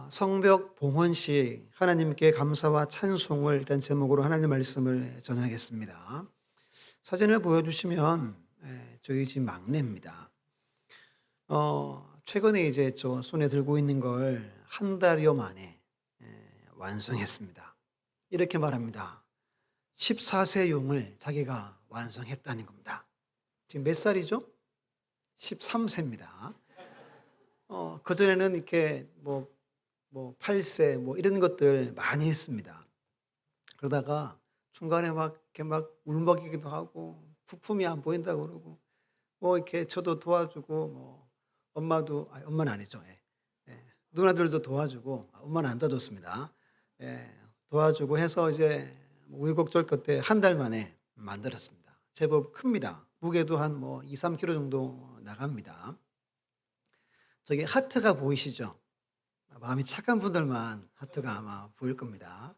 성벽 봉헌식 하나님께 감사와 찬송을 이런 제목으로 하나님 말씀을 전하겠습니다. 사진을 보여주시면 저희 집 막내입니다. 최근에 이제 저 손에 들고 있는 걸 한 달여 만에 완성했습니다. 이렇게 말합니다. 14세용을 자기가 완성했다는 겁니다. 지금 몇 살이죠? 13세입니다. 그전에는 이렇게 뭐 8세 이런 것들 많이 했습니다. 그러다가 중간에 이렇게 울먹이기도 하고 부품이 안 보인다고 그러고 이렇게 저도 도와주고 엄마는 아니죠. 누나들도 도와주고 엄마는 안 도와줬습니다. 도와주고 해서 이제 우여곡절 끝에 한 달 만에 만들었습니다. 제법 큽니다. 무게도 한 2, 3kg 정도 나갑니다. 저기 하트가 보이시죠? 마음이 착한 분들만 하트가 아마 보일 겁니다.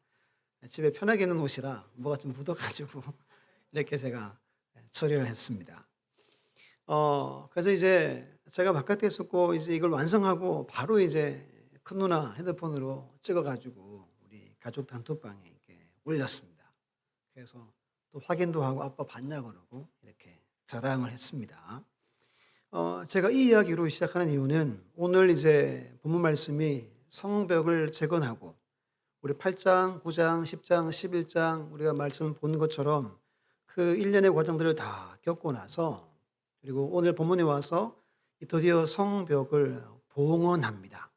집에 편하게 입는 옷이라 뭐가 좀 묻어가지고 이렇게 제가 처리를 했습니다. 그래서 이제 제가 바깥에 있었고 이제 이걸 완성하고 바로 이제 큰 누나 핸드폰으로 찍어가지고 우리 가족 단톡방에 이렇게 올렸습니다. 그래서 또 확인도 하고 아빠 봤냐 그러고 이렇게 자랑을 했습니다. 제가 이 이야기로 시작하는 이유는 오늘 이제 본문 말씀이 성벽을 재건하고 우리 8장, 9장, 10장, 11장 우리가 말씀 보는 것처럼 그 일련의 과정들을 다 겪고 나서 그리고 오늘 본문에 와서 드디어 성벽을 봉헌합니다.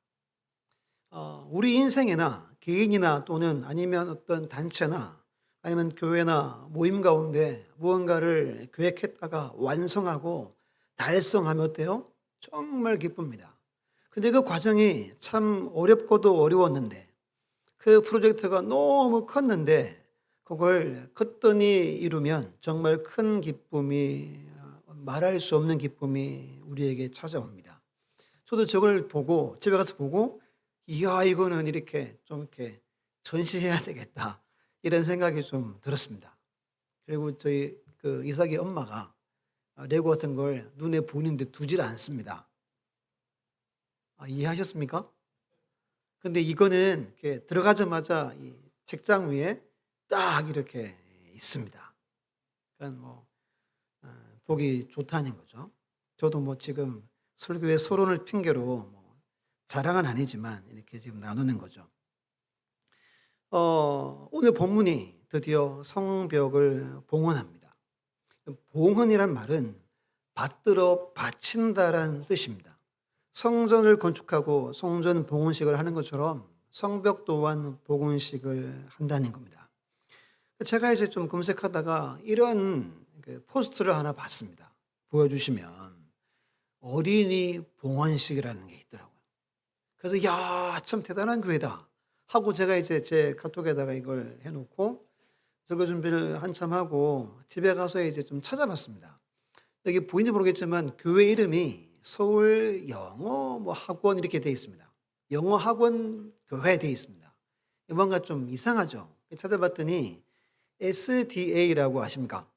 우리 인생이나 개인이나 또는 아니면 어떤 단체나 아니면 교회나 모임 가운데 무언가를 계획했다가 완성하고 달성하면 어때요? 정말 기쁩니다. 근데 그 과정이 참 어렵고도 어려웠는데 그 프로젝트가 너무 컸는데 그걸 커더니 이루면 정말 큰 기쁨이 말할 수 없는 기쁨이 우리에게 찾아옵니다. 저도 저걸 보고 집에 가서 보고 이야 이거는 이렇게 좀 이렇게 전시해야 되겠다 이런 생각이 좀 들었습니다. 그리고 저희 그 이삭의 엄마가 레고 같은 걸 눈에 보이는데 두질 않습니다. 이해하셨습니까? 근데 이거는 이렇게 들어가자마자 이 책장 위에 딱 이렇게 있습니다. 그러니까 보기 좋다는 거죠. 저도 지금 설교의 서론을 핑계로 자랑은 아니지만 이렇게 지금 나누는 거죠. 오늘 본문이 드디어 성벽을 봉헌합니다. 봉헌이란 말은 받들어 바친다라는 뜻입니다. 성전을 건축하고 성전 봉헌식을 하는 것처럼 성벽 또한 봉헌식을 한다는 겁니다. 제가 이제 좀 검색하다가 이런 포스트를 하나 봤습니다. 보여주시면 어린이 봉헌식이라는 게 있더라고요. 그래서 야, 참 대단한 교회다 하고 제가 이제 제 카톡에다가 이걸 해놓고 설교 준비를 한참 하고 집에 가서 이제 좀 찾아봤습니다. 여기 보이는지 모르겠지만 교회 이름이 서울 영어 학원 이렇게 되어 있습니다. 영어 학원 교회 되어 있습니다. 뭔가 좀 이상하죠. 찾아봤더니 SDA라고 아십니까?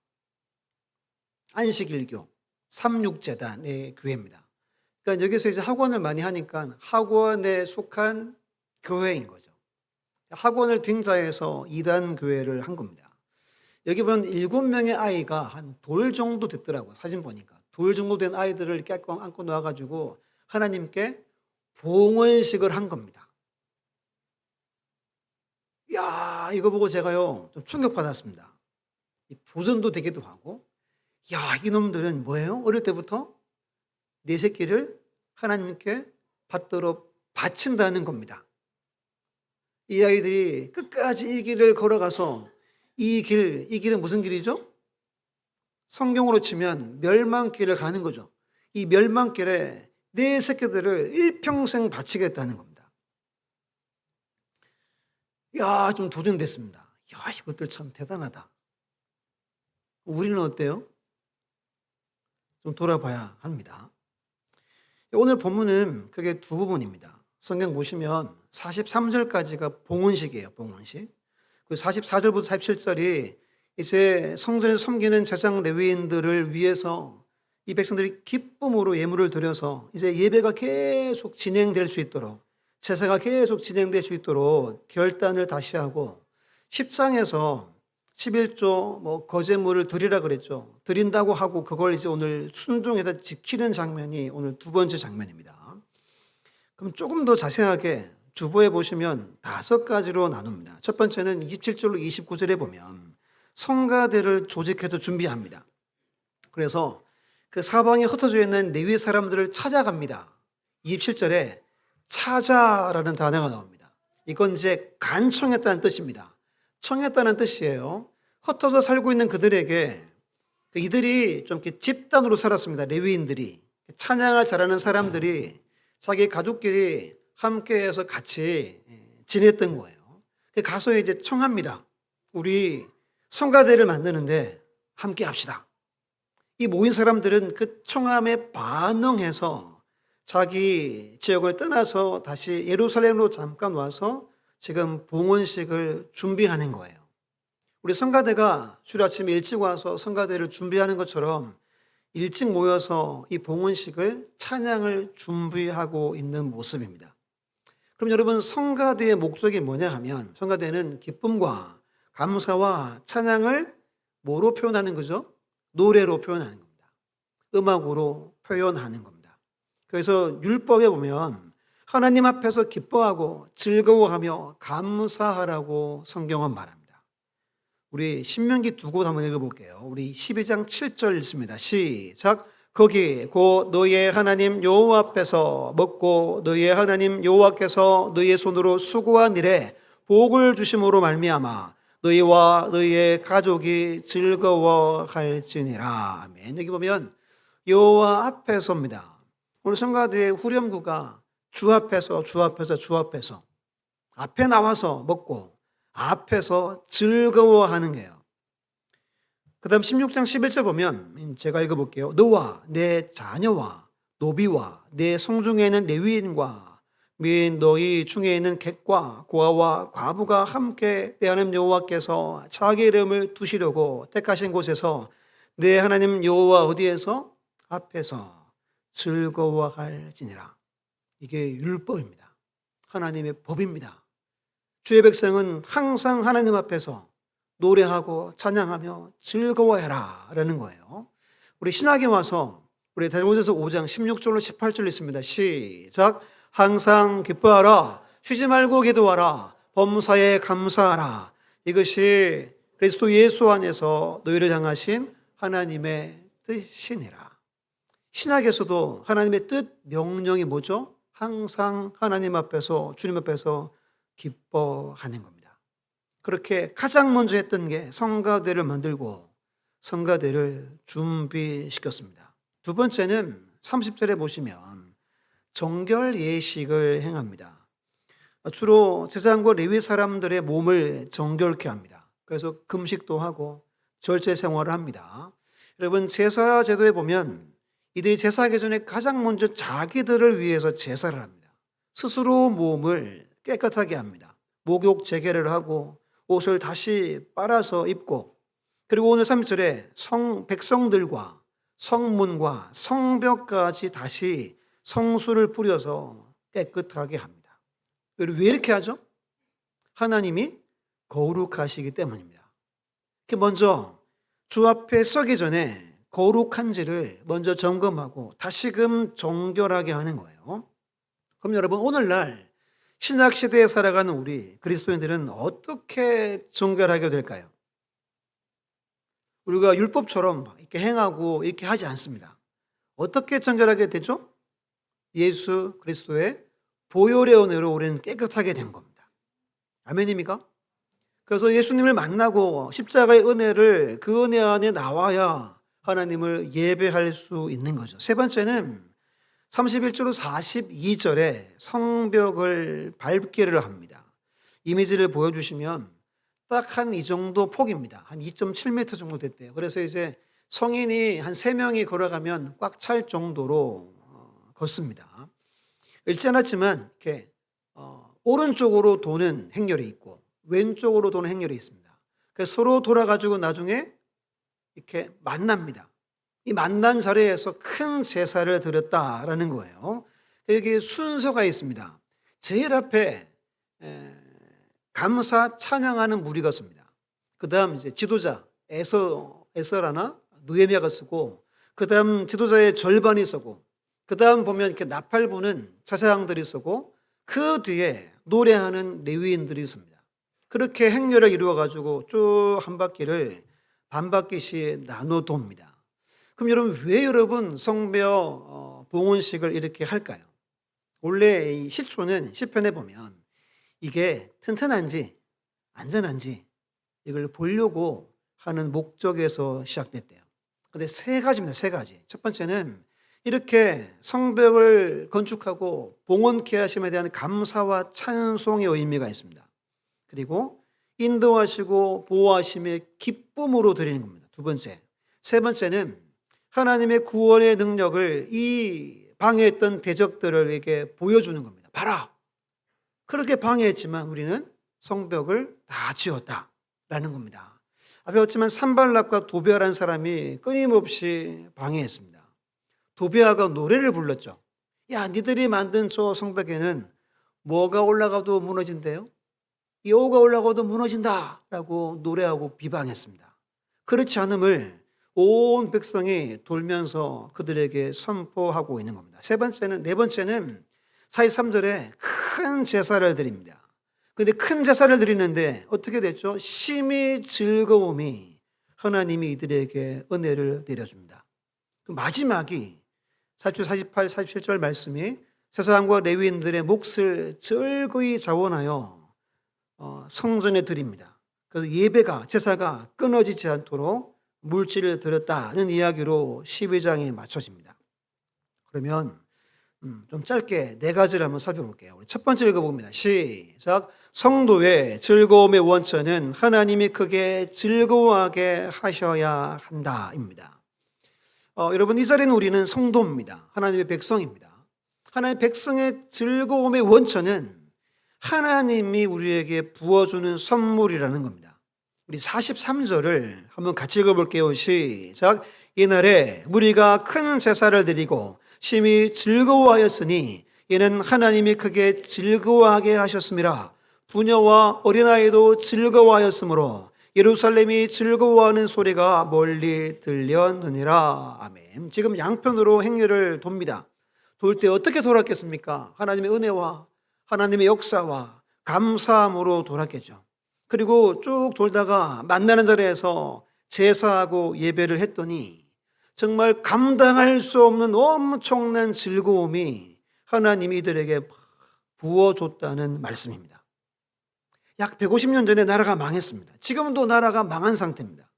안식일교 삼육재단의 교회입니다. 그러니까 여기서 이제 학원을 많이 하니까 학원에 속한 교회인 거죠. 학원을 빙자해서 이단 교회를 한 겁니다. 여기 보면 7명의 아이가 한 돌 정도 됐더라고요. 사진 보니까. 돌 정도 된 아이들을 이렇게 안고 놓아가지고 하나님께 봉헌식을 한 겁니다. 야, 이거 보고 제가요, 좀 충격받았습니다. 도전도 되기도 하고, 야, 이놈들은 뭐예요? 어릴 때부터 내 새끼를 하나님께 받들어 바친다는 겁니다. 이 아이들이 끝까지 이 길을 걸어가서 이 길은 무슨 길이죠? 성경으로 치면 멸망길을 가는 거죠. 이 멸망길에 내 새끼들을 일평생 바치겠다는 겁니다. 야, 좀 도전됐습니다. 야, 이것들 참 대단하다. 우리는 어때요? 좀 돌아봐야 합니다. 오늘 본문은 크게 두 부분입니다. 성경 보시면 43절까지가 봉헌식이에요. 봉헌식. 그 44절부터 47절이 이제 성전에서 섬기는 제사장 레위인들을 위해서 이 백성들이 기쁨으로 예물을 드려서 이제 예배가 계속 진행될 수 있도록 제사가 계속 진행될 수 있도록 결단을 다시 하고 10장에서 11조 거제물을 드리라 그랬죠. 드린다고 하고 그걸 이제 오늘 순종해서 지키는 장면이 오늘 두 번째 장면입니다. 그럼 조금 더 자세하게 주보에 보시면 5가지로 나눕니다. 첫 번째는 27절로 29절에 보면 성가대를 조직해서 준비합니다. 그래서 그 사방에 흩어져 있는 레위 사람들을 찾아갑니다. 27절에 찾아라는 단어가 나옵니다. 이건 이제 간청했다는 뜻입니다. 청했다는 뜻이에요. 흩어져 살고 있는 그들에게 이들이 좀 이렇게 집단으로 살았습니다. 레위인들이 찬양을 잘하는 사람들이 자기 가족끼리 함께해서 같이 지냈던 거예요. 가서 이제 청합니다. 우리 성가대를 만드는데 함께 합시다. 이 모인 사람들은 그 청함에 반응해서 자기 지역을 떠나서 다시 예루살렘으로 잠깐 와서 지금 봉헌식을 준비하는 거예요. 우리 성가대가 주일 아침에 일찍 와서 성가대를 준비하는 것처럼 일찍 모여서 이 봉헌식을 찬양을 준비하고 있는 모습입니다. 그럼 여러분 성가대의 목적이 뭐냐 하면 성가대는 기쁨과 감사와 찬양을 뭐로 표현하는 거죠? 노래로 표현하는 겁니다. 음악으로 표현하는 겁니다. 그래서 율법에 보면 하나님 앞에서 기뻐하고 즐거워하며 감사하라고 성경은 말합니다. 우리 신명기 두 곳 한번 읽어볼게요. 우리 12장 7절 읽습니다. 시작. 거기 곧 너희의 하나님 여호와 앞에서 먹고 너희의 하나님 여호와께서 너희의 손으로 수고한 일에 복을 주심으로 말미암아 너희와 너희의 가족이 즐거워할지니라. 아멘. 여기 보면 여호와 앞에서입니다. 오늘 성가대의 후렴구가 주 앞에서 앞에 나와서 먹고 앞에서 즐거워하는 거예요. 그 다음 16장 11절 보면 제가 읽어볼게요. 너와 내 자녀와 노비와 내 성중에 있는 레위인과 및 너희 중에 있는 객과 고아와 과부가 함께 내 하나님 여호와께서 자기 이름을 두시려고 택하신 곳에서 내 하나님 여호와 어디에서? 앞에서 즐거워할지니라. 이게 율법입니다. 하나님의 법입니다. 주의 백성은 항상 하나님 앞에서 노래하고 찬양하며 즐거워해라 라는 거예요. 우리 신학에 와서 우리 디모데서 5장 16절로 18절 있습니다. 시작. 항상 기뻐하라. 쉬지 말고 기도하라. 범사에 감사하라. 이것이 그리스도 예수 안에서 너희를 향하신 하나님의 뜻이니라. 신학에서도 하나님의 뜻 명령이 뭐죠? 항상 하나님 앞에서 주님 앞에서 기뻐하는 겁니다. 그렇게 가장 먼저 했던 게 성가대를 만들고 성가대를 준비시켰습니다. 두 번째는 30절에 보시면 정결 예식을 행합니다. 주로 제사장과 레위 사람들의 몸을 정결케 합니다. 그래서 금식도 하고 절제 생활을 합니다. 여러분 제사 제도에 보면 이들이 제사하기 전에 가장 먼저 자기들을 위해서 제사를 합니다. 스스로 몸을 깨끗하게 합니다. 목욕 재개를 하고 옷을 다시 빨아서 입고 그리고 오늘 3절에 백성들과 성문과 성벽까지 다시 성수를 뿌려서 깨끗하게 합니다. 왜 이렇게 하죠? 하나님이 거룩하시기 때문입니다. 먼저 주 앞에 서기 전에 거룩한지를 먼저 점검하고 다시금 정결하게 하는 거예요. 그럼 여러분 오늘날 신약시대에 살아가는 우리 그리스도인들은 어떻게 정결하게 될까요? 우리가 율법처럼 이렇게 행하고 이렇게 하지 않습니다. 어떻게 정결하게 되죠? 예수 그리스도의 보혈의 은혜로 우리는 깨끗하게 된 겁니다. 아멘입니까? 그래서 예수님을 만나고 십자가의 은혜를 그 은혜 안에 나와야 하나님을 예배할 수 있는 거죠. 세 번째는 31절로 42절에 성벽을 밟기를 합니다. 이미지를 보여주시면 딱 한 이 정도 폭입니다. 한 2.7m 정도 됐대요. 그래서 이제 성인이 한 3명이 걸어가면 꽉 찰 정도로 걷습니다. 읽지 않았지만 이렇게 오른쪽으로 도는 행렬이 있고 왼쪽으로 도는 행렬이 있습니다. 그래서 서로 돌아가지고 나중에 이렇게 만납니다. 이 만난 자리에서 큰 제사를 드렸다라는 거예요. 여기 순서가 있습니다. 제일 앞에 감사 찬양하는 무리가 섭니다. 그다음 이제 지도자 에서라나 느헤미야가 쓰고, 그다음 지도자의 절반이 서고, 그다음 보면 이렇게 나팔 부는 제사장들이 서고, 그 뒤에 노래하는 레위인들이 섭니다. 그렇게 행렬을 이루어 가지고 쭉 한 바퀴를 반 바퀴씩 나눠 돕니다. 그럼 여러분, 왜 여러분 성벽 봉헌식을 이렇게 할까요? 원래 이 시초는 시편에 보면 이게 튼튼한지 안전한지 이걸 보려고 하는 목적에서 시작됐대요. 근데 세 가지입니다. 세 가지. 첫 번째는 이렇게 성벽을 건축하고 봉헌케 하심에 대한 감사와 찬송의 의미가 있습니다. 그리고 인도하시고 보호하심의 기쁨으로 드리는 겁니다. 두 번째. 세 번째는 하나님의 구원의 능력을 이 방해했던 대적들에게 보여주는 겁니다. 봐라! 그렇게 방해했지만 우리는 성벽을 다 지었다라는 겁니다. 앞에 봤지만 산발락과 도비아라는 사람이 끊임없이 방해했습니다. 도비아가 노래를 불렀죠. 야, 니들이 만든 저 성벽에는 뭐가 올라가도 무너진대요. 여호가 올라가도 무너진다라고 노래하고 비방했습니다. 그렇지 않음을 온 백성이 돌면서 그들에게 선포하고 있는 겁니다. 네 번째는 43절에 큰 제사를 드립니다. 근데 큰 제사를 드리는데 어떻게 됐죠? 심히 즐거움이 하나님이 이들에게 은혜를 내려줍니다. 마지막이 48, 47절 말씀이 제사장과 레위인들의 몫을 즐거이 자원하여 성전에 드립니다. 그래서 예배가, 제사가 끊어지지 않도록 물질을 드렸다는 이야기로 12장에 맞춰집니다. 그러면 좀 짧게 네 가지를 한번 살펴볼게요. 우리 첫 번째 읽어봅니다. 시작. 성도의 즐거움의 원천은 하나님이 크게 즐거워하게 하셔야 한다입니다. 여러분, 이 자리는 우리는 성도입니다. 하나님의 백성입니다. 하나님의 백성의 즐거움의 원천은 하나님이 우리에게 부어주는 선물이라는 겁니다. 우리 43절을 한번 같이 읽어볼게요. 시작. 이날에 무리가 큰 제사를 드리고 심히 즐거워하였으니 이는 하나님이 크게 즐거워하게 하셨음이라. 부녀와 어린아이도 즐거워하였으므로 예루살렘이 즐거워하는 소리가 멀리 들렸느니라. 아멘. 지금 양편으로 행렬을 돕니다. 돌 때 어떻게 돌았겠습니까? 하나님의 은혜와 하나님의 역사와 감사함으로 돌았겠죠. 그리고 쭉 돌다가 만나는 자리에서 제사하고 예배를 했더니 정말 감당할 수 없는 엄청난 즐거움이 하나님이 이들에게 부어줬다는 말씀입니다. 약 150년 전에 나라가 망했습니다. 지금도 나라가 망한 상태입니다.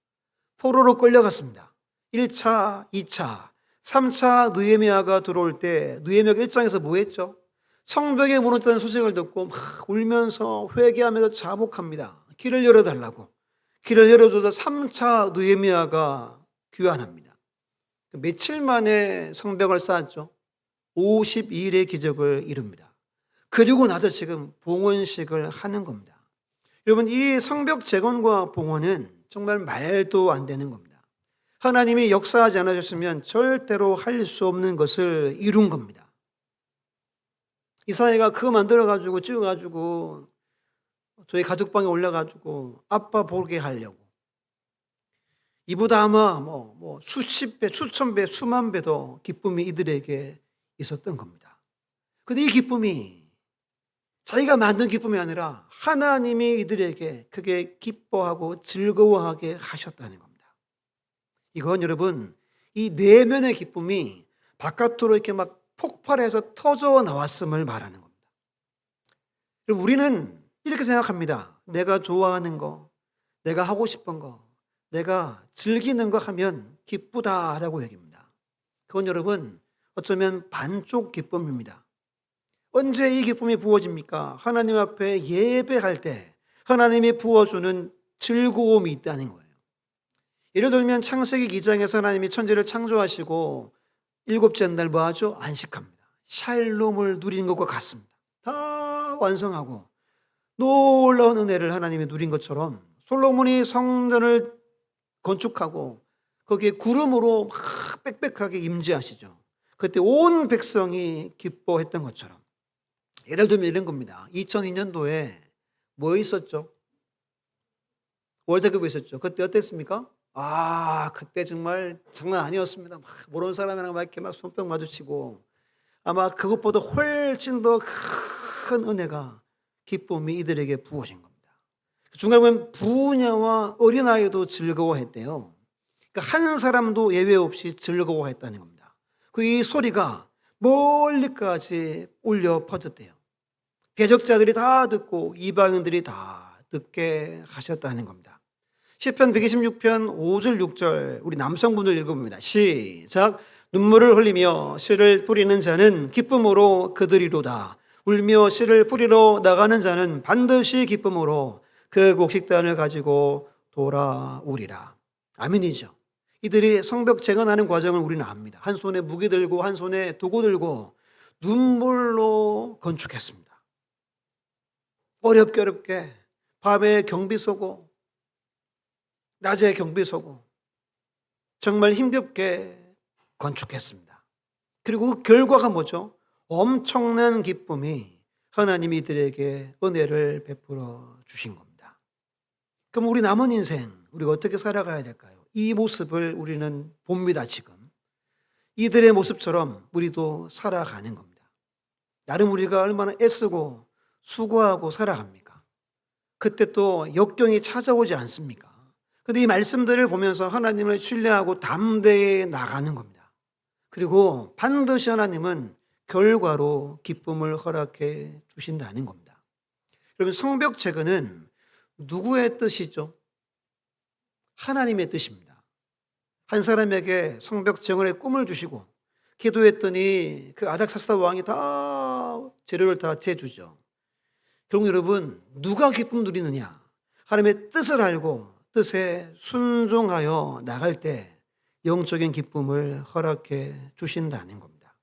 포로로 끌려갔습니다. 1차, 2차, 3차 느헤미야가 들어올 때 느헤미야가 1장에서 뭐 했죠? 성벽에 무너졌다는 소식을 듣고 막 울면서 회개하면서 자복합니다. 길을 열어달라고. 길을 열어줘서 3차 느헤미야가 귀환합니다. 며칠 만에 성벽을 쌓았죠. 52일의 기적을 이룹니다. 그리고 나서 지금 봉헌식을 하는 겁니다. 여러분, 이 성벽 재건과 봉헌은 정말 말도 안 되는 겁니다. 하나님이 역사하지 않으셨으면 절대로 할 수 없는 것을 이룬 겁니다. 이사야가 그거 만들어가지고 찍어가지고 저희 가족방에 올려가지고 아빠 보게 하려고. 이보다 아마 수십 배, 수천 배, 수만 배 더 기쁨이 이들에게 있었던 겁니다. 근데 이 기쁨이 자기가 만든 기쁨이 아니라 하나님이 이들에게 크게 기뻐하고 즐거워하게 하셨다는 겁니다. 이건 여러분, 이 내면의 기쁨이 바깥으로 이렇게 막 폭발해서 터져 나왔음을 말하는 겁니다. 우리는 이렇게 생각합니다. 내가 좋아하는 거, 내가 하고 싶은 거, 내가 즐기는 거 하면 기쁘다라고 얘기합니다. 그건 여러분, 어쩌면 반쪽 기쁨입니다. 언제 이 기쁨이 부어집니까? 하나님 앞에 예배할 때 하나님이 부어주는 즐거움이 있다는 거예요. 예를 들면 창세기 2장에서 하나님이 천지를 창조하시고 일곱째 날 뭐 하죠? 안식합니다. 샬롬을 누리는 것과 같습니다. 다 완성하고 놀라운 은혜를 하나님이 누린 것처럼 솔로몬이 성전을 건축하고 거기에 구름으로 막 빽빽하게 임재하시죠. 그때 온 백성이 기뻐했던 것처럼 예를 들면 이런 겁니다. 2002년도에 뭐 있었죠? 월드컵이 있었죠. 그때 어땠습니까? 그때 정말 장난 아니었습니다. 막 모르는 사람이랑 막 이렇게 막 손뼉 마주치고, 아마 그것보다 훨씬 더 큰 은혜가, 기쁨이 이들에게 부어진 겁니다. 중간에 보면 부녀와 어린아이도 즐거워했대요. 그러니까 한 사람도 예외 없이 즐거워했다는 겁니다. 그 이 소리가 멀리까지 울려 퍼졌대요. 대적자들이 다 듣고 이방인들이 다 듣게 하셨다는 겁니다. 시편 126편 5절 6절 우리 남성분들 읽어봅니다. 시작. 눈물을 흘리며 씨를 뿌리는 자는 기쁨으로 그들이로다. 울며 씨를 뿌리러 나가는 자는 반드시 기쁨으로 그 곡식단을 가지고 돌아오리라. 아멘이죠. 이들이 성벽 재건하는 과정을 우리는 압니다. 한 손에 무기 들고 한 손에 도구 들고 눈물로 건축했습니다. 어렵게 밤에 경비 서고 낮에 경비 서고 정말 힘겹게 건축했습니다. 그리고 그 결과가 뭐죠? 엄청난 기쁨이 하나님이 이들에게 은혜를 베풀어 주신 겁니다. 그럼 우리 남은 인생 우리가 어떻게 살아가야 될까요? 이 모습을 우리는 봅니다. 지금 이들의 모습처럼 우리도 살아가는 겁니다. 나름 우리가 얼마나 애쓰고 수고하고 살아갑니까? 그때 또 역경이 찾아오지 않습니까? 그런데 이 말씀들을 보면서 하나님을 신뢰하고 담대히 나가는 겁니다. 그리고 반드시 하나님은 결과로 기쁨을 허락해 주신다는 겁니다. 여러분, 성벽 재건은 누구의 뜻이죠? 하나님의 뜻입니다. 한 사람에게 성벽 재건의 꿈을 주시고 기도했더니 그 아닥사스다 왕이 다 재료를 다 재주죠. 결국 여러분, 누가 기쁨 누리느냐? 하나님의 뜻을 알고 뜻에 순종하여 나갈 때 영적인 기쁨을 허락해 주신다는 겁니다.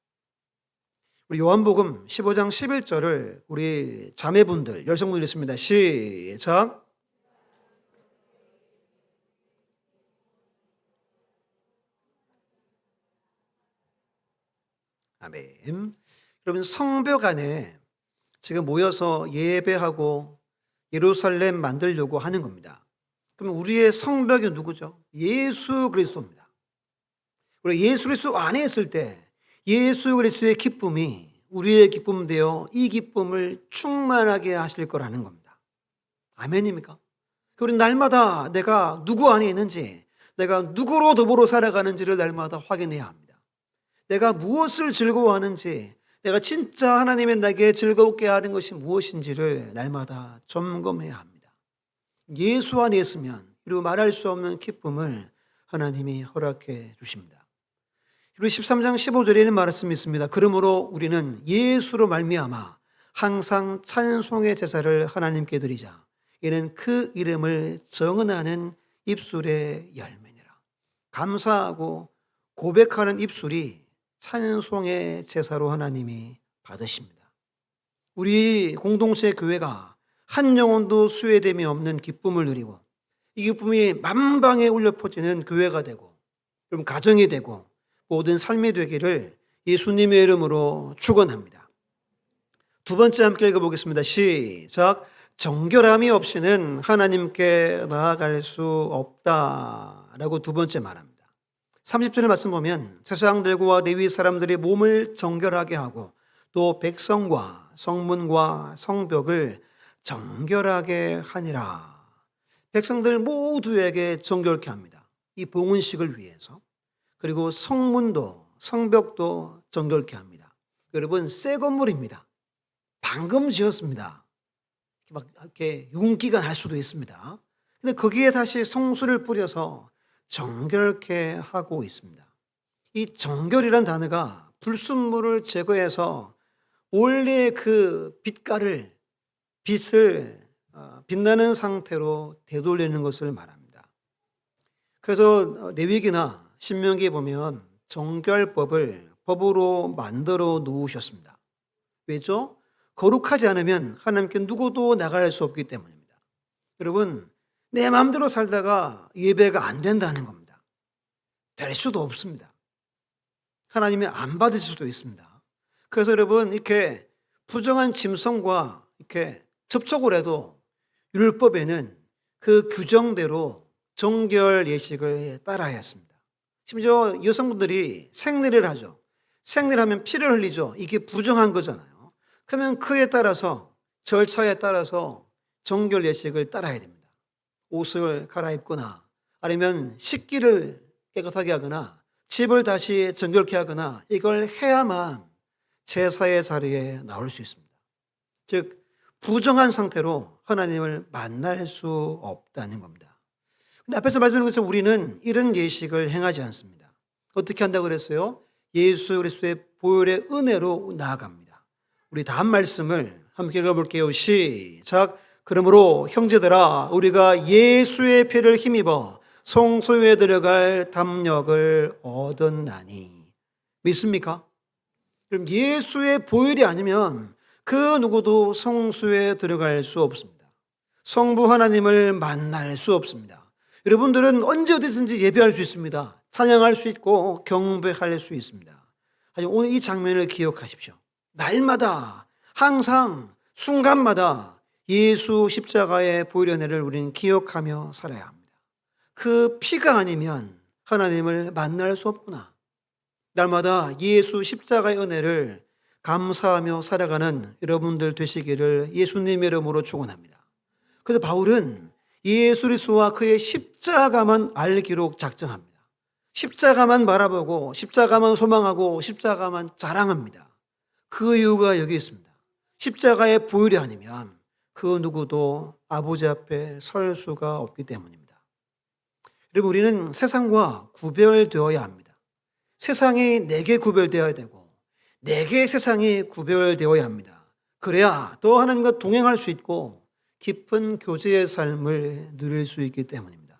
우리 요한복음 15장 11절을 우리 자매분들, 여성분들 읽습니다. 시작. 아멘. 여러분, 성벽 안에 지금 모여서 예배하고 예루살렘 만들려고 하는 겁니다. 그럼 우리의 성벽이 누구죠? 예수 그리스도입니다. 우리 예수 그리스도 안에 있을 때 예수 그리스도의 기쁨이 우리의 기쁨 되어 이 기쁨을 충만하게 하실 거라는 겁니다. 아멘입니까? 우리 날마다 내가 누구 안에 있는지, 내가 누구로 더불어 살아가는지를 날마다 확인해야 합니다. 내가 무엇을 즐거워하는지, 내가 진짜 하나님의 나에게 즐겁게 하는 것이 무엇인지를 날마다 점검해야 합니다. 예수 안에 있으면 이루 말할 수 없는 기쁨을 하나님이 허락해 주십니다. 그리고 13장 15절에는 말씀이 있습니다. 그러므로 우리는 예수로 말미암아 항상 찬송의 제사를 하나님께 드리자. 이는 그 이름을 정언하는 입술의 열매니라. 감사하고 고백하는 입술이 찬송의 제사로 하나님이 받으십니다. 우리 공동체 교회가 한 영혼도 수혜됨이 없는 기쁨을 누리고 이 기쁨이 만방에 울려 퍼지는 교회가 되고 그럼 가정이 되고 모든 삶이 되기를 예수님의 이름으로 축원합니다. 두 번째 함께 읽어보겠습니다. 시작. 정결함이 없이는 하나님께 나아갈 수 없다라고 두 번째 말합니다. 30절의 말씀 보면 제사장들과 레위 사람들이 몸을 정결하게 하고 또 백성과 성문과 성벽을 정결하게 하니라. 백성들 모두에게 정결케 합니다. 이 봉헌식을 위해서. 그리고 성문도 성벽도 정결케 합니다. 여러분, 새 건물입니다. 방금 지었습니다. 막 이렇게 윤기가 날 수도 있습니다. 근데 거기에 다시 성수를 뿌려서 정결케 하고 있습니다. 이 정결이란 단어가 불순물을 제거해서 원래 그 빛을 빛나는 상태로 되돌리는 것을 말합니다. 그래서 레위기나 신명기에 보면 정결법을 법으로 만들어 놓으셨습니다. 왜죠? 거룩하지 않으면 하나님께 누구도 나갈 수 없기 때문입니다. 여러분, 내 마음대로 살다가 예배가 안 된다는 겁니다. 될 수도 없습니다. 하나님이 안 받으실 수도 있습니다. 그래서 여러분, 이렇게 부정한 짐승과 이렇게 접촉을 해도 율법에는 그 규정대로 정결 예식을 따라야 했습니다. 심지어 여성분들이 생리를 하죠. 생리하면 피를 흘리죠. 이게 부정한 거잖아요. 그러면 그에 따라서 절차에 따라서 정결 예식을 따라야 됩니다. 옷을 갈아입거나 아니면 식기를 깨끗하게 하거나 집을 다시 정결케 하거나 이걸 해야만 제사의 자리에 나올 수 있습니다. 즉 부정한 상태로 하나님을 만날 수 없다는 겁니다. 근데 앞에서 말씀드린 것처럼 우리는 이런 예식을 행하지 않습니다. 어떻게 한다고 그랬어요? 예수 그리스도의 보혈의 은혜로 나아갑니다. 우리 다음 말씀을 함께 읽어볼게요. 시작. 그러므로 형제들아 우리가 예수의 피를 힘입어 성소에 들어갈 담력을 얻었나니. 믿습니까? 그럼 예수의 보혈이 아니면 그 누구도 성소에 들어갈 수 없습니다. 성부 하나님을 만날 수 없습니다. 여러분들은 언제 어디든지 예배할 수 있습니다. 찬양할 수 있고 경배할 수 있습니다. 하지만 오늘 이 장면을 기억하십시오. 날마다 항상 순간마다 예수 십자가의 보혈의 은혜를 우리는 기억하며 살아야 합니다. 그 피가 아니면 하나님을 만날 수 없구나. 날마다 예수 십자가의 은혜를 감사하며 살아가는 여러분들 되시기를 예수님의 이름으로 축원합니다. 그래서 바울은 예수 그리스도와 그의 십자가만 알기로 작정합니다. 십자가만 바라보고 십자가만 소망하고 십자가만 자랑합니다. 그 이유가 여기 있습니다. 십자가의 보혈이 아니면 그 누구도 아버지 앞에 설 수가 없기 때문입니다. 여러분 우리는 세상과 구별되어야 합니다. 세상이 내게 구별되어야 되고 내게 세상이 구별되어야 합니다. 그래야 또 하나님과 동행할 수 있고 깊은 교제의 삶을 누릴 수 있기 때문입니다.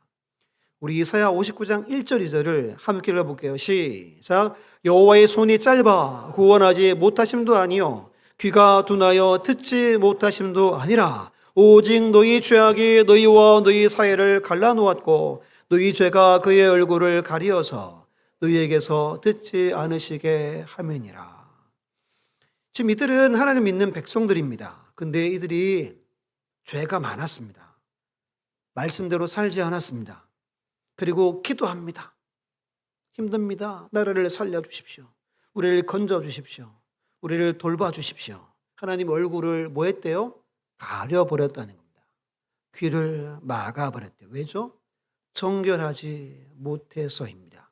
우리 이사야 59장 1절 2절을 함께 읽어볼게요. 시작. 여호와의 손이 짧아 구원하지 못하심도 아니요 귀가 둔하여 듣지 못하심도 아니라 오직 너희 죄악이 너희와 너희 사이를 갈라놓았고 너희 죄가 그의 얼굴을 가리어서 너희에게서 듣지 않으시게 함이니라. 지금 이들은 하나님 믿는 백성들입니다. 근데 이들이 죄가 많았습니다. 말씀대로 살지 않았습니다. 그리고 기도합니다. 힘듭니다. 나라를 살려주십시오. 우리를 건져주십시오. 우리를 돌봐주십시오. 하나님 얼굴을 뭐 했대요? 가려버렸다는 겁니다. 귀를 막아버렸대요. 왜죠? 정결하지 못해서입니다.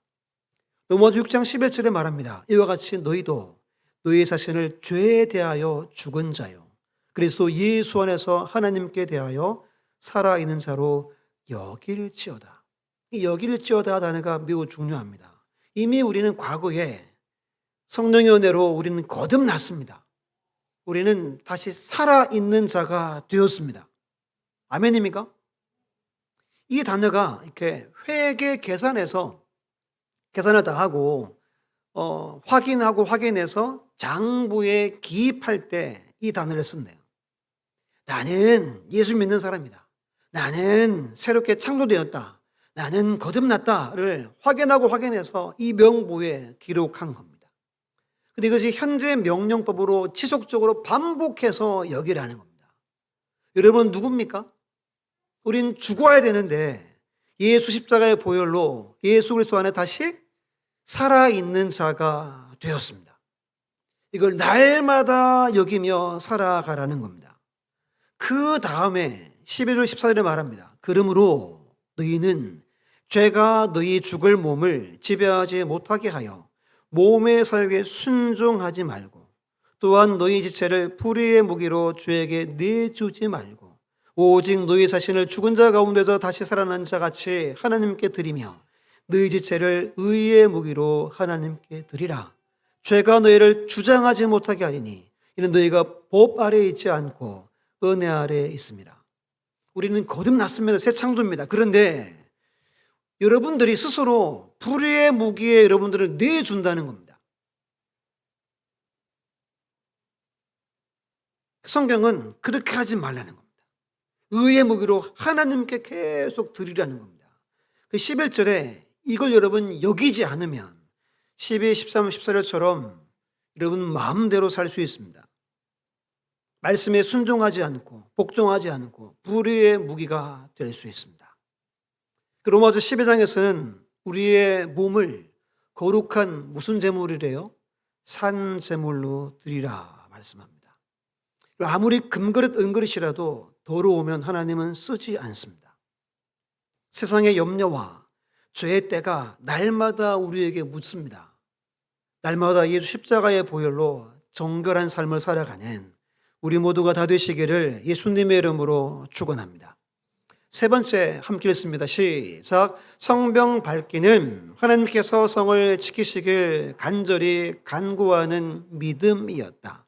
로마서 6장 11절에 말합니다. 이와 같이 너희도 너희 자신을 죄에 대하여 죽은 자요 그리스도 예수 안에서 하나님께 대하여 살아있는 자로 여길지어다. 이 여길지어다 단어가 매우 중요합니다. 이미 우리는 과거에 성령의 은혜로 우리는 거듭났습니다. 우리는 다시 살아있는 자가 되었습니다. 아멘입니까? 이 단어가 이렇게 회계 계산해서 계산을 다 하고 확인하고 확인해서 장부에 기입할 때 이 단어를 쓴대요. 나는 예수 믿는 사람이다. 나는 새롭게 창조되었다. 나는 거듭났다를 확인하고 확인해서 이 명부에 기록한 겁니다. 근데 이것이 현재 명령법으로 지속적으로 반복해서 여기라는 겁니다. 여러분 누굽니까? 우린 죽어야 되는데 예수 십자가의 보혈로 예수 그리스도 안에 다시 살아있는 자가 되었습니다. 이걸 날마다 여기며 살아가라는 겁니다. 그 다음에 11절 14절에 말합니다. 그러므로 너희는 죄가 너희 죽을 몸을 지배하지 못하게 하여 몸의 사욕에 순종하지 말고 또한 너희 지체를 불의의 무기로 죄에게 내주지 말고 오직 너희 자신을 죽은 자 가운데서 다시 살아난 자 같이 하나님께 드리며 너희 지체를 의의 무기로 하나님께 드리라. 죄가 너희를 주장하지 못하게 하리니 이는 너희가 법 아래에 있지 않고 은혜 아래에 있습니다. 우리는 거듭났습니다. 새 창조입니다. 그런데 여러분들이 스스로 불의의 무기에 여러분들을 내준다는 겁니다. 성경은 그렇게 하지 말라는 겁니다. 의의 무기로 하나님께 계속 드리라는 겁니다. 그 11절에 이걸 여러분 여기지 않으면 12, 13, 14절처럼 여러분 마음대로 살 수 있습니다. 말씀에 순종하지 않고 복종하지 않고 불의의 무기가 될 수 있습니다. 로마서 12장에서는 우리의 몸을 거룩한 무슨 제물이래요? 산 제물로 드리라 말씀합니다. 아무리 금그릇 은그릇이라도 더러우면 하나님은 쓰지 않습니다. 세상의 염려와 죄의 때가 날마다 우리에게 묻습니다. 날마다 예수 십자가의 보혈로 정결한 삶을 살아가는 우리 모두가 다 되시기를 예수님의 이름으로 축원합니다. 세 번째 함께 읽습니다. 시작. 성병 밟기는 하나님께서 성을 지키시길 간절히 간구하는 믿음이었다.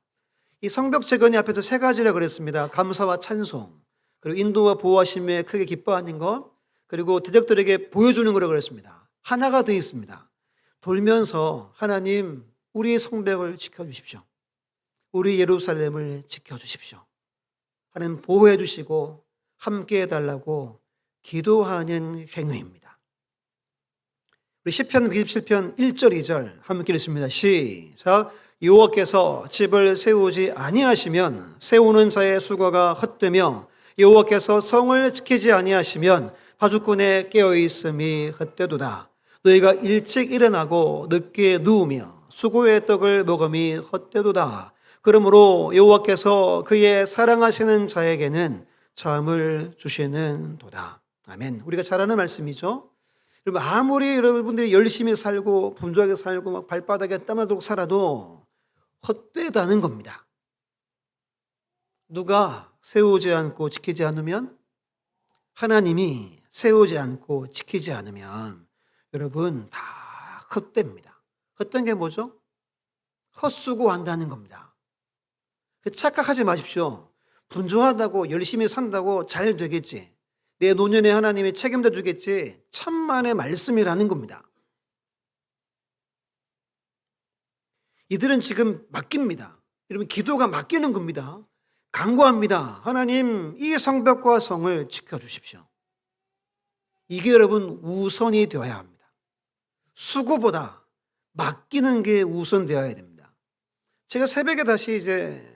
이 성벽 재건이 앞에서 세 가지라 그랬습니다. 감사와 찬송, 그리고 인도와 보호하심에 크게 기뻐하는 것, 그리고 대적들에게 보여주는 거라고 그랬습니다. 하나가 더 있습니다. 돌면서 하나님 우리 성벽을 지켜주십시오. 우리 예루살렘을 지켜주십시오. 하나님 보호해 주시고 함께 해달라고 기도하는 행위입니다. 우리 시편 127편 1절 2절 함께 읽습니다. 시작. 여호와께서 집을 세우지 아니하시면 세우는 자의 수고가 헛되며 여호와께서 성을 지키지 아니하시면 파수꾼의 깨어있음이 헛되도다. 너희가 일찍 일어나고 늦게 누우며 수고의 떡을 먹음이 헛되도다. 그러므로 여호와께서 그의 사랑하시는 자에게는 잠을 주시는 도다. 아멘. 우리가 잘 아는 말씀이죠. 여러분 아무리 여러분들이 열심히 살고 분주하게 살고 막 발바닥에 땀 나도록 살아도 헛되다는 겁니다. 누가 세우지 않고 지키지 않으면, 하나님이 세우지 않고 지키지 않으면 여러분 다 헛됩니다. 헛된 게 뭐죠? 헛수고한다는 겁니다. 착각하지 마십시오. 분주하다고 열심히 산다고 잘 되겠지, 내 노년에 하나님이 책임져 주겠지, 천만의 말씀이라는 겁니다. 이들은 지금 맡깁니다. 여러분 기도가 맡기는 겁니다. 간구합니다. 하나님 이 성벽과 성을 지켜주십시오. 이게 여러분 우선이 되어야 합니다. 수고보다 맡기는 게 우선되어야 됩니다. 제가 새벽에 다시 이제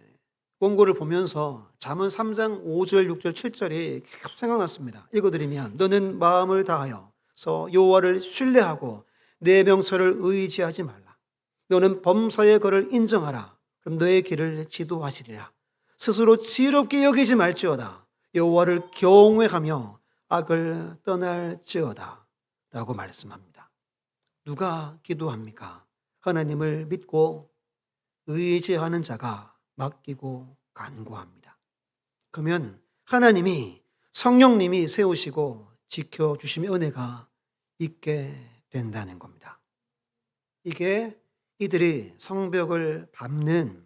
원고를 보면서 잠언 3장 5절 6절 7절이 계속 생각났습니다. 읽어드리면 너는 마음을 다하여서 여호와를 신뢰하고 내 명철을 의지하지 말라. 너는 범사의 거를 인정하라. 그럼 너의 길을 지도하시리라. 스스로 지혜롭게 여기지 말지어다. 여호와를 경외하며 악을 떠날지어다 라고 말씀합니다. 누가 기도합니까? 하나님을 믿고 의지하는 자가 맡기고 간구합니다. 그러면 하나님이, 성령님이 세우시고 지켜주심의 은혜가 있게 된다는 겁니다. 이게 이들이 성벽을 밟는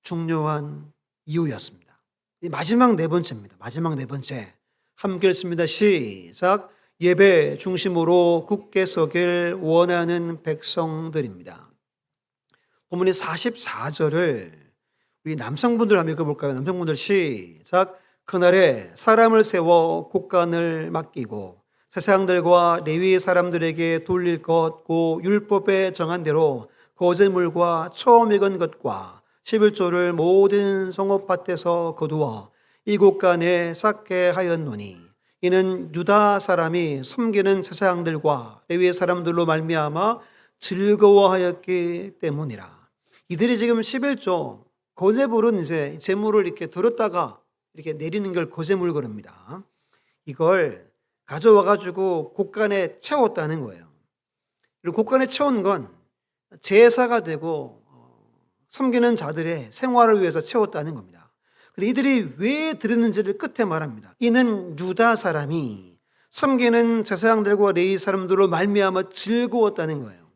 중요한 이유였습니다. 마지막 네 번째입니다. 마지막 네 번째 함께 읽습니다. 시작. 예배 중심으로 굳게 서길 원하는 백성들입니다. 본문의 44절을 우리 남성분들 한번 읽어볼까요? 남성분들 시작. 그날에 사람을 세워 곡간을 맡기고 세상들과 레위 사람들에게 돌릴 것 고 율법에 정한 대로 거제물과 처음 익은 것과 11조를 모든 성읍밭에서 거두어 이 곡간에 쌓게 하였노니 이는 유다 사람이 섬기는 제사장들과 레위 사람들로 말미암아 즐거워하였기 때문이라. 이들이 지금 11조 거제물은 이제 제물을 이렇게 들었다가 이렇게 내리는 걸 거제물 그럽니다. 이걸 가져와 가지고 곡간에 채웠다는 거예요. 그리고 곡간에 채운 건 제사가 되고 섬기는 자들의 생활을 위해서 채웠다는 겁니다. 근데 이들이 왜 드렸는지를 끝에 말합니다. 이는 유다 사람이 섬기는 제사장들과 레위 사람들로 말미암아 즐거웠다는 거예요.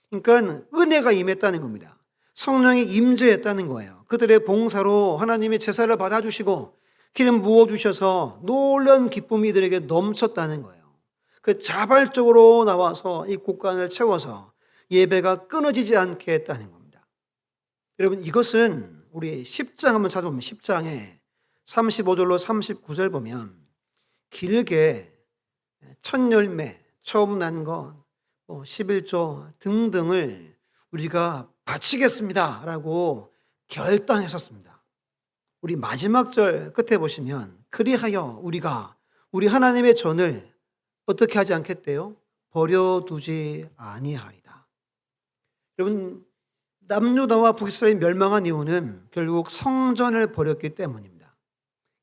그러니까 은혜가 임했다는 겁니다. 성령이 임재했다는 거예요. 그들의 봉사로 하나님의 제사를 받아주시고 기름 부어주셔서 놀라운 기쁨이 이들에게 넘쳤다는 거예요. 그 자발적으로 나와서 이 곡간을 채워서 예배가 끊어지지 않게 했다는 겁니다. 여러분 이것은 우리 10장 한번 찾아보면 10장에 35절로 39절 보면 길게 첫 열매, 처음 난 것, 11조 등등을 우리가 바치겠습니다 라고 결단했었습니다. 우리 마지막 절 끝에 보시면 그리하여 우리가 우리 하나님의 전을 어떻게 하지 않겠대요? 버려두지 아니하리다. 여러분, 남유다와 북이스라엘이 멸망한 이유는 결국 성전을 버렸기 때문입니다.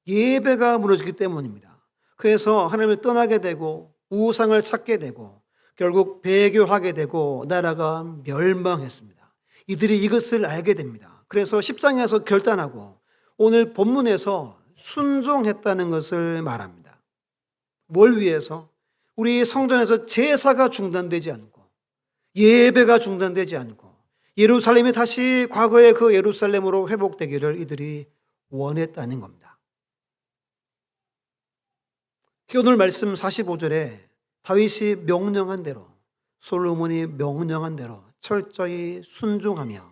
예배가 무너지기 때문입니다. 그래서 하나님을 떠나게 되고 우상을 찾게 되고 결국 배교하게 되고 나라가 멸망했습니다. 이들이 이것을 알게 됩니다. 그래서 10장에서 결단하고 오늘 본문에서 순종했다는 것을 말합니다. 뭘 위해서? 우리 성전에서 제사가 중단되지 않고 예배가 중단되지 않고 예루살렘이 다시 과거의 그 예루살렘으로 회복되기를 이들이 원했다는 겁니다. 오늘 말씀 45절에 다윗이 명령한 대로 솔로몬이 명령한 대로 철저히 순종하며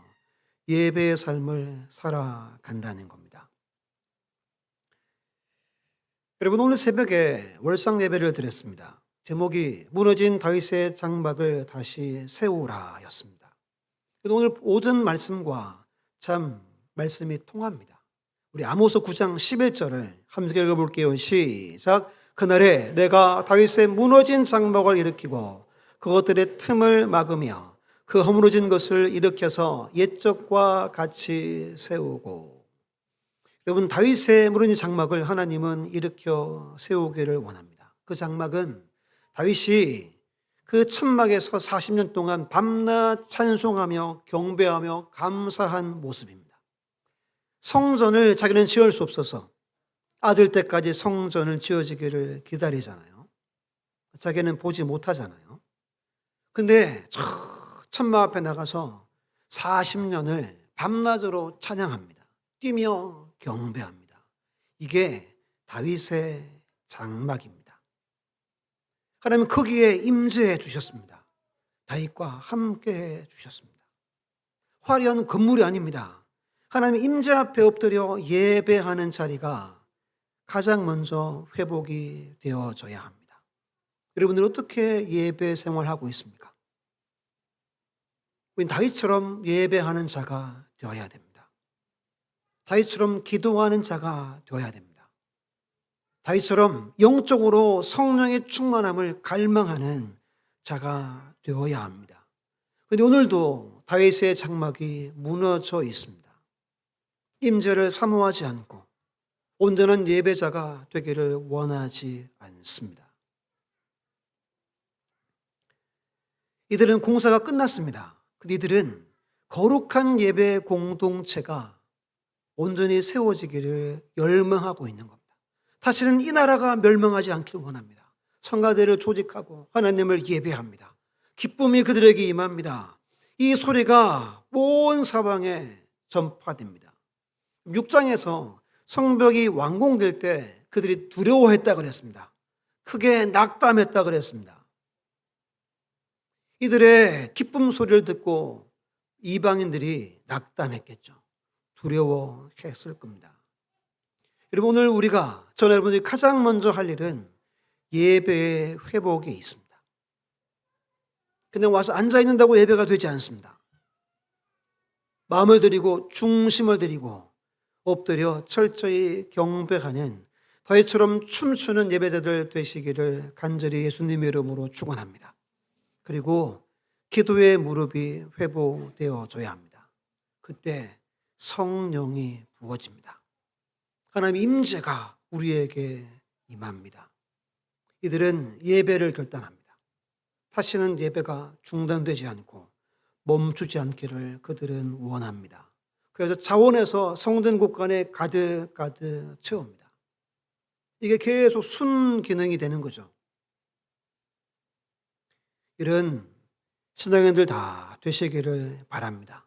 예배의 삶을 살아간다는 겁니다. 여러분, 오늘 새벽에 월상 예배를 드렸습니다. 제목이 무너진 다윗의 장막을 다시 세우라 였습니다. 오늘 오전 말씀과 참 말씀이 통합니다. 우리 아모스 9장 11절을 함께 읽어볼게요. 시작. 그날에 내가 다윗의 무너진 장막을 일으키고 그것들의 틈을 막으며 그 허물어진 것을 일으켜서 옛적과 같이 세우고. 여러분, 다윗의 무너진 장막을 하나님은 일으켜 세우기를 원합니다. 그 장막은 다윗이 그 천막에서 40년 동안 밤낮 찬송하며 경배하며 감사한 모습입니다. 성전을 자기는 지을 수 없어서 아들 때까지 성전을 지어지기를 기다리잖아요. 자기는 보지 못하잖아요. 근데 저 천막 앞에 나가서 40년을 밤낮으로 찬양합니다. 뛰며 경배합니다. 이게 다윗의 장막입니다. 하나님은 거기에 임재해 주셨습니다. 다윗과 함께해 주셨습니다. 화려한 건물이 아닙니다. 하나님 임재 앞에 엎드려 예배하는 자리가 가장 먼저 회복이 되어져야 합니다. 여러분들 어떻게 예배 생활하고 있습니까? 우린 다윗처럼 예배하는 자가 되어야 됩니다. 다윗처럼 기도하는 자가 되어야 됩니다. 다윗처럼 영적으로 성령의 충만함을 갈망하는 자가 되어야 합니다. 그런데 오늘도 다윗의 장막이 무너져 있습니다. 임재를 사모하지 않고 온전한 예배자가 되기를 원하지 않습니다. 이들은 공사가 끝났습니다. 근데 이들은 거룩한 예배 공동체가 온전히 세워지기를 열망하고 있는 겁니다. 다시는 이 나라가 멸망하지 않기를 원합니다. 성가대를 조직하고 하나님을 예배합니다. 기쁨이 그들에게 임합니다. 이 소리가 온 사방에 전파됩니다. 6장에서 성벽이 완공될 때 그들이 두려워했다 그랬습니다. 크게 낙담했다 그랬습니다. 이들의 기쁨 소리를 듣고 이방인들이 낙담했겠죠. 두려워했을 겁니다. 여러분, 오늘 우리가, 저는 여러분들이 가장 먼저 할 일은 예배의 회복이 있습니다. 그냥 와서 앉아있는다고 예배가 되지 않습니다. 마음을 드리고 중심을 드리고 엎드려 철저히 경배하는 다윗처럼 춤추는 예배자들 되시기를 간절히 예수님의 이름으로 축원합니다. 그리고 기도의 무릎이 회복되어져야 합니다. 그때 성령이 부어집니다. 하나님의 임재가 우리에게 임합니다. 이들은 예배를 결단합니다. 다시는 예배가 중단되지 않고 멈추지 않기를 그들은 원합니다. 그래서 자원에서 성전 곳간에 가득 채웁니다. 이게 계속 순기능이 되는 거죠. 이런 신앙인들 다 되시기를 바랍니다.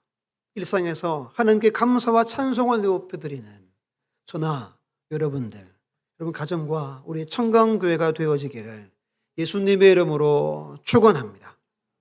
일상에서 하나님께 감사와 찬송을 높여드리는 저나 여러분들, 여러분 가정과 우리 청강교회가 되어지기를 예수님의 이름으로 축원합니다.